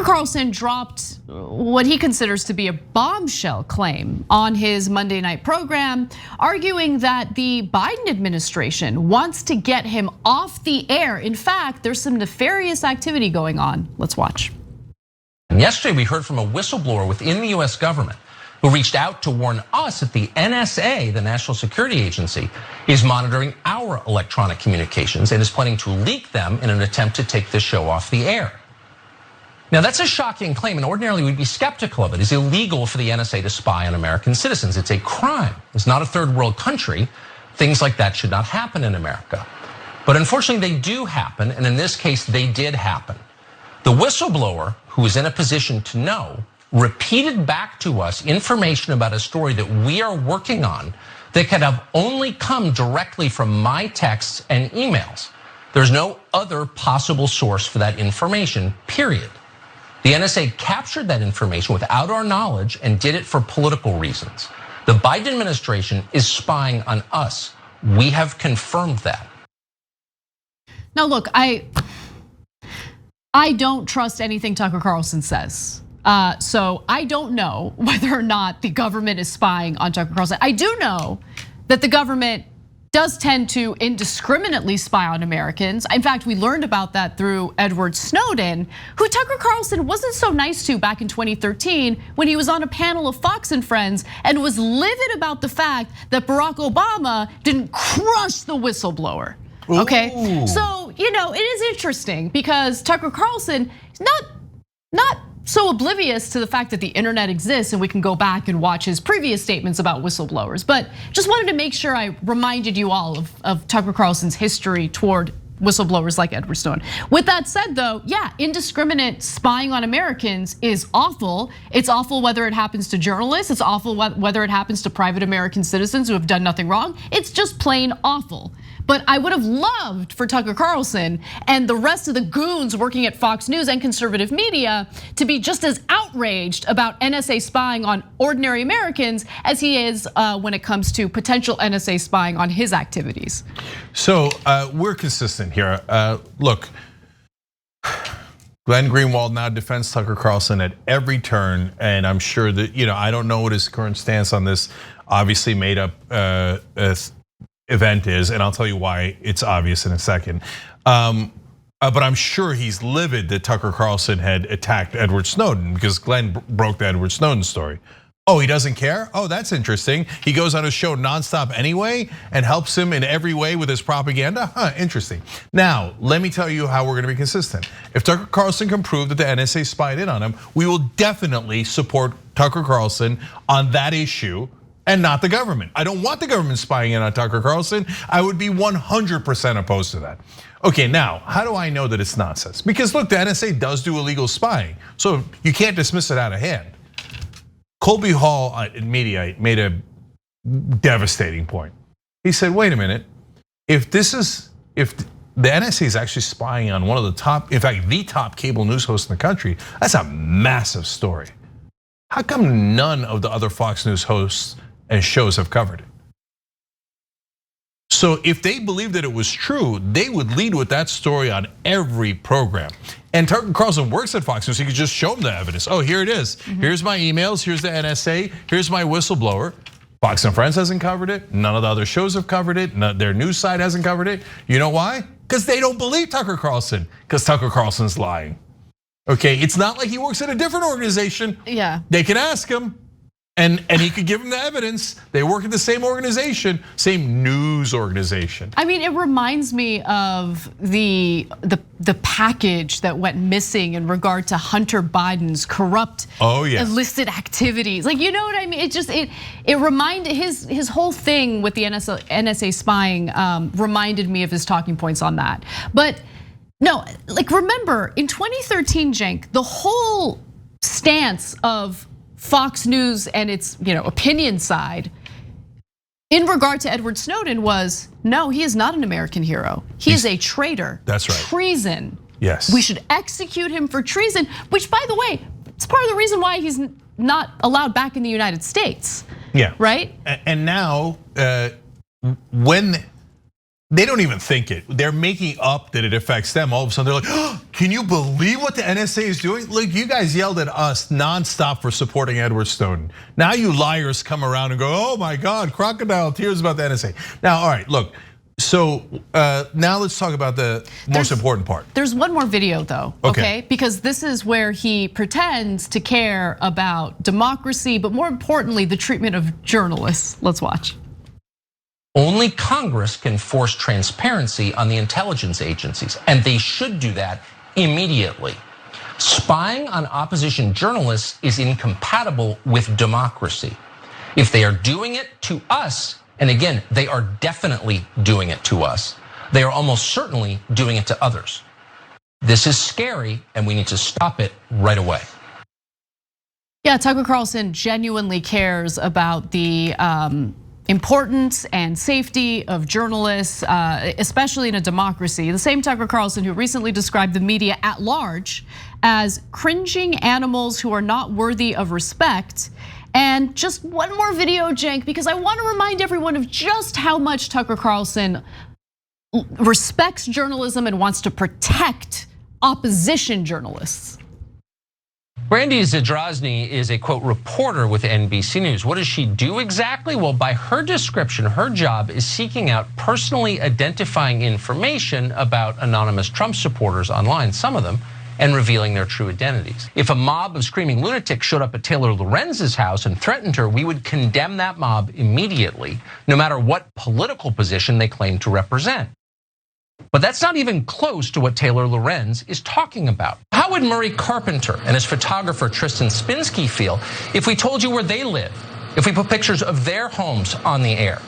Carlson dropped what he considers to be a bombshell claim on his Monday night program, arguing that the Biden administration wants to get him off the air. In fact, there's some nefarious activity going on. Let's watch. Yesterday, we heard from a whistleblower within the US government who reached out to warn us that the NSA, the National Security Agency, is monitoring our electronic communications and is planning to leak them in an attempt to take the show off the air. Now, that's a shocking claim, and ordinarily we'd be skeptical of it. It's illegal for the NSA to spy on American citizens. It's a crime. It's not a third world country. Things like that should not happen in America. But unfortunately, they do happen, and in this case, they did happen. The whistleblower, who is in a position to know, repeated back to us information about a story that we are working on that could have only come directly from my texts and emails. There's no other possible source for that information, period. The NSA captured that information without our knowledge and did it for political reasons. The Biden administration is spying on us. We have confirmed that. Now look, I don't trust anything Tucker Carlson says. So I don't know whether or not the government is spying on Tucker Carlson. I do know that the government does tend to indiscriminately spy on Americans. In fact, we learned about that through Edward Snowden, who Tucker Carlson wasn't so nice to back in 2013 when he was on a panel of Fox and Friends and was livid about the fact that Barack Obama didn't crush the whistleblower. Okay, Ooh. so it is interesting because Tucker Carlson is not so oblivious to the fact that the internet exists and we can go back and watch his previous statements about whistleblowers. But just wanted to make sure I reminded you all of Tucker Carlson's history toward whistleblowers like Edward Snowden. With that said though, yeah, indiscriminate spying on Americans is awful. It's awful whether it happens to journalists, it's awful whether it happens to private American citizens who have done nothing wrong. It's just plain awful. But I would have loved for Tucker Carlson and the rest of the goons working at Fox News and conservative media to be just as outraged about NSA spying on ordinary Americans as he is when it comes to potential NSA spying on his activities. So we're consistent here. Look, Glenn Greenwald now defends Tucker Carlson at every turn, and I'm sure that I don't know what his current stance on this obviously made up event is, and I'll tell you why it's obvious in a second. But I'm sure he's livid that Tucker Carlson had attacked Edward Snowden because Glenn broke the Edward Snowden story. Oh, he doesn't care? Oh, that's interesting. He goes on his show nonstop anyway and helps him in every way with his propaganda? Huh, interesting. Now, let me tell you how we're gonna be consistent. If Tucker Carlson can prove that the NSA spied in on him, we will definitely support Tucker Carlson on that issue and not the government. I don't want the government spying in on Tucker Carlson. I would be 100% opposed to that. Okay, now, how do I know that it's nonsense? Because look, the NSA does do illegal spying, so you can't dismiss it out of hand. Colby Hall in Mediaite made a devastating point. He said, wait a minute, if the NSA is actually spying on one of the top, in fact, the top cable news host in the country, that's a massive story. How come none of the other Fox News hosts and shows have covered it? So if they believed that it was true, they would lead with that story on every program. And Tucker Carlson works at Fox News, so he could just show them the evidence. Oh, here it is. Here's my emails, here's the NSA, here's my whistleblower. Fox and Friends hasn't covered it. None of the other shows have covered it. Their news site hasn't covered it. You know why? Because they don't believe Tucker Carlson, because Tucker Carlson's lying. Okay, it's not like he works at a different organization. Yeah. They can ask him. And he could give them the evidence. They work at the same organization, same news organization. I mean, it reminds me of the package that went missing in regard to Hunter Biden's corrupt, illicit activities. Like, you know what I mean? It reminded his whole thing with the NSA spying reminded me of his talking points on that. But no, like remember in 2013, Cenk, the whole stance of Fox News and its opinion side in regard to Edward Snowden was, no, he is not an American hero. He is a traitor. That's right. Treason. Yes. We should execute him for treason, which by the way, it's part of the reason why he's not allowed back in the United States. Yeah. Right? And now, when they don't even think it. They're making up that it affects them. All of a sudden they're like, oh, can you believe what the NSA is doing? Look, you guys yelled at us nonstop for supporting Edward Snowden. Now you liars come around and go, oh my God, crocodile tears about the NSA. Now, all right, look. So now let's talk about the most important part. There's one more video though, okay? Because this is where he pretends to care about democracy, but more importantly, the treatment of journalists. Let's watch. Only Congress can force transparency on the intelligence agencies, and they should do that immediately. Spying on opposition journalists is incompatible with democracy. If they are doing it to us, and again, they are definitely doing it to us, they are almost certainly doing it to others. This is scary, and we need to stop it right away. Yeah, Tucker Carlson genuinely cares about the importance and safety of journalists, especially in a democracy. The same Tucker Carlson who recently described the media at large as cringing animals who are not worthy of respect. And just one more video, Cenk, because I want to remind everyone of just how much Tucker Carlson respects journalism and wants to protect opposition journalists. Brandy Zadrozny is a, quote, reporter with NBC News. What does she do exactly? Well, by her description, her job is seeking out personally identifying information about anonymous Trump supporters online, some of them, and revealing their true identities. If a mob of screaming lunatics showed up at Taylor Lorenz's house and threatened her, we would condemn that mob immediately, no matter what political position they claim to represent. But that's not even close to what Taylor Lorenz is talking about. How would Murray Carpenter and his photographer Tristan Spinsky feel if we told you where they live, if we put pictures of their homes on the air?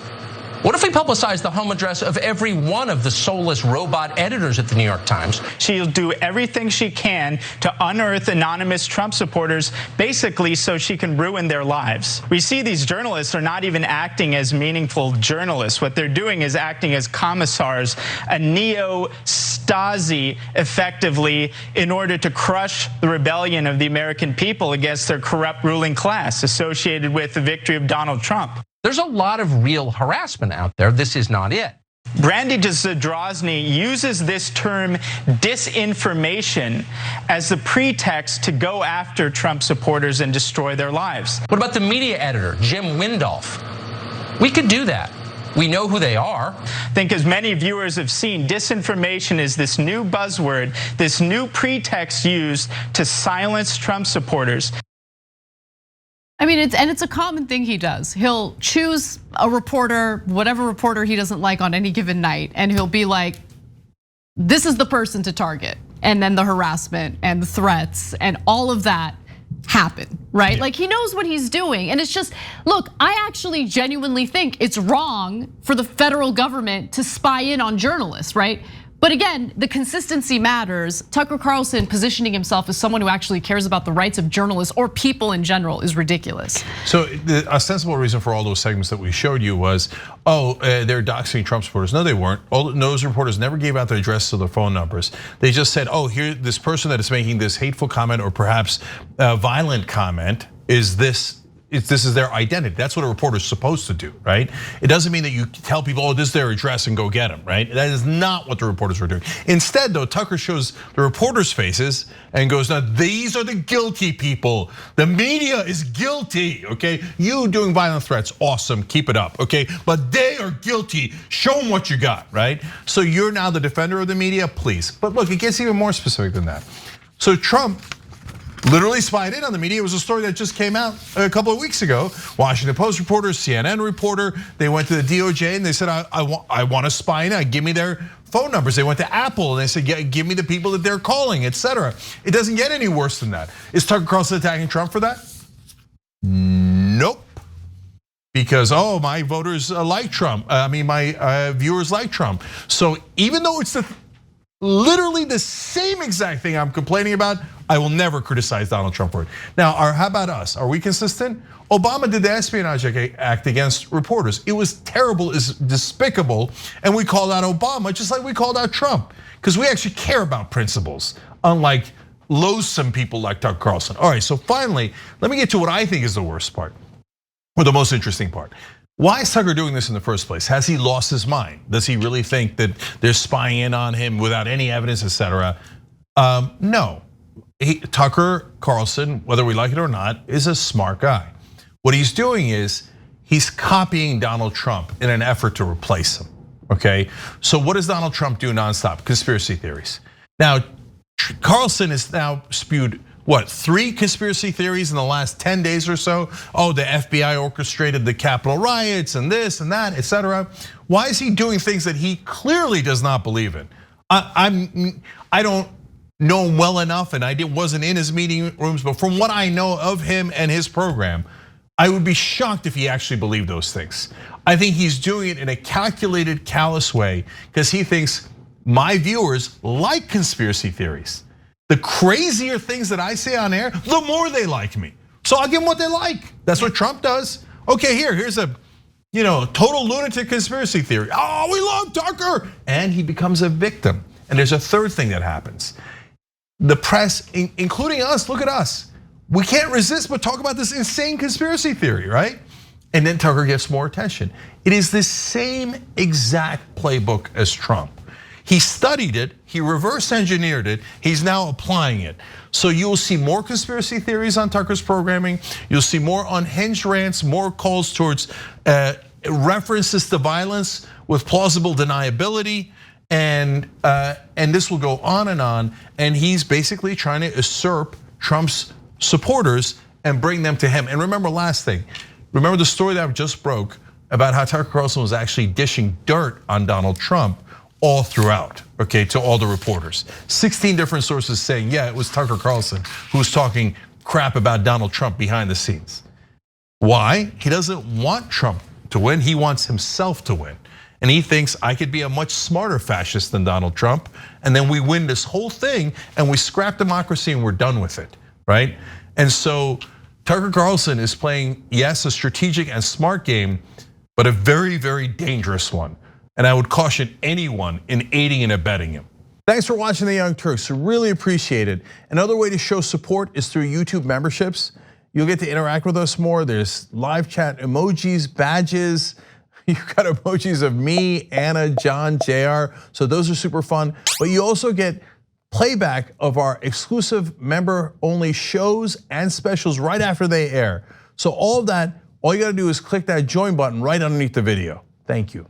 What if we publicize the home address of every one of the soulless robot editors at the New York Times? She'll do everything she can to unearth anonymous Trump supporters, basically so she can ruin their lives. We see these journalists are not even acting as meaningful journalists. What they're doing is acting as commissars, a neo-Stasi, effectively, in order to crush the rebellion of the American people against their corrupt ruling class associated with the victory of Donald Trump. There's a lot of real harassment out there. This is not it. Brandy Zadrozny uses this term disinformation as the pretext to go after Trump supporters and destroy their lives. What about the media editor, Jim Windolph? We could do that. We know who they are. I think as many viewers have seen, disinformation is this new buzzword, this new pretext used to silence Trump supporters. I mean, it's a common thing he does. He'll choose a reporter, whatever reporter he doesn't like on any given night, and he'll be like, this is the person to target. And then the harassment and the threats and all of that happen, right? Yeah. Like he knows what he's doing. And it's just, look, I actually genuinely think it's wrong for the federal government to spy in on journalists, right? But again, the consistency matters. Tucker Carlson positioning himself as someone who actually cares about the rights of journalists or people in general is ridiculous. So the ostensible reason for all those segments that we showed you was, they're doxing Trump supporters. No, they weren't. All those reporters never gave out their addresses or their phone numbers. They just said, here, this person that is making this hateful comment or perhaps a violent comment is this. This is their identity. That's what a reporter's supposed to do, right? It doesn't mean that you tell people, this is their address and go get them, right? That is not what the reporters were doing. Instead, though, Tucker shows the reporters' faces and goes, now these are the guilty people. The media is guilty, okay? You doing violent threats, awesome, keep it up, okay? But they are guilty, show them what you got, right? So you're now the defender of the media, please. But look, it gets even more specific than that. So Trump literally spied in on the media. It was a story that just came out a couple of weeks ago. Washington Post reporter, CNN reporter, they went to the DOJ and they said, I want to spy in, give me their phone numbers. They went to Apple and they said, give me the people that they're calling, etc. It doesn't get any worse than that. Is Tucker Carlson attacking Trump for that? Nope. Because, my voters like Trump. My viewers like Trump. So even though it's literally the same exact thing I'm complaining about, I will never criticize Donald Trump for it. Now, how about us? Are we consistent? Obama did the Espionage Act against reporters. It was terrible, it's despicable, and we called out Obama just like we called out Trump, because we actually care about principles, unlike loathsome people like Tucker Carlson. All right, so finally, let me get to what I think is the worst part, or the most interesting part. Why is Tucker doing this in the first place? Has he lost his mind? Does he really think that they're spying in on him without any evidence, etc.? No. Tucker Carlson, whether we like it or not, is a smart guy. What he's doing is he's copying Donald Trump in an effort to replace him, okay? So what does Donald Trump do nonstop? Conspiracy theories. Now, Carlson has now spewed, what, 3 conspiracy theories in the last 10 days or so? Oh, the FBI orchestrated the Capitol riots and this and that, etc. Why is he doing things that he clearly does not believe in? I don't know him well enough, and I wasn't in his meeting rooms, but from what I know of him and his program, I would be shocked if he actually believed those things. I think he's doing it in a calculated, callous way because he thinks my viewers like conspiracy theories. The crazier things that I say on air, the more they like me. So I'll give them what they like. That's what Trump does. Okay, here's a total lunatic conspiracy theory. Oh, we love Tucker. And he becomes a victim. And there's a third thing that happens. The press, including us, look at us. We can't resist but talk about this insane conspiracy theory, right? And then Tucker gets more attention. It is the same exact playbook as Trump. He studied it, he reverse engineered it, he's now applying it. So you'll see more conspiracy theories on Tucker's programming, you'll see more unhinged rants, more calls towards references to violence with plausible deniability, and this will go on, and he's basically trying to usurp Trump's supporters and bring them to him. And remember, last thing, remember the story that I just broke about how Tucker Carlson was actually dishing dirt on Donald Trump all throughout, okay, to all the reporters. 16 different sources saying, yeah, it was Tucker Carlson who was talking crap about Donald Trump behind the scenes. Why? He doesn't want Trump to win, he wants himself to win. And he thinks I could be a much smarter fascist than Donald Trump, and then we win this whole thing and we scrap democracy and we're done with it, right? And so Tucker Carlson is playing, yes, a strategic and smart game, but a very, very dangerous one. And I would caution anyone in aiding and abetting him. Thanks for watching The Young Turks, really appreciate it. Another way to show support is through YouTube memberships. You'll get to interact with us more. There's live chat emojis, badges. You've got emojis of me, Anna, John, JR, so those are super fun. But you also get playback of our exclusive member-only shows and specials right after they air. So all of that, all you gotta do is click that join button right underneath the video. Thank you.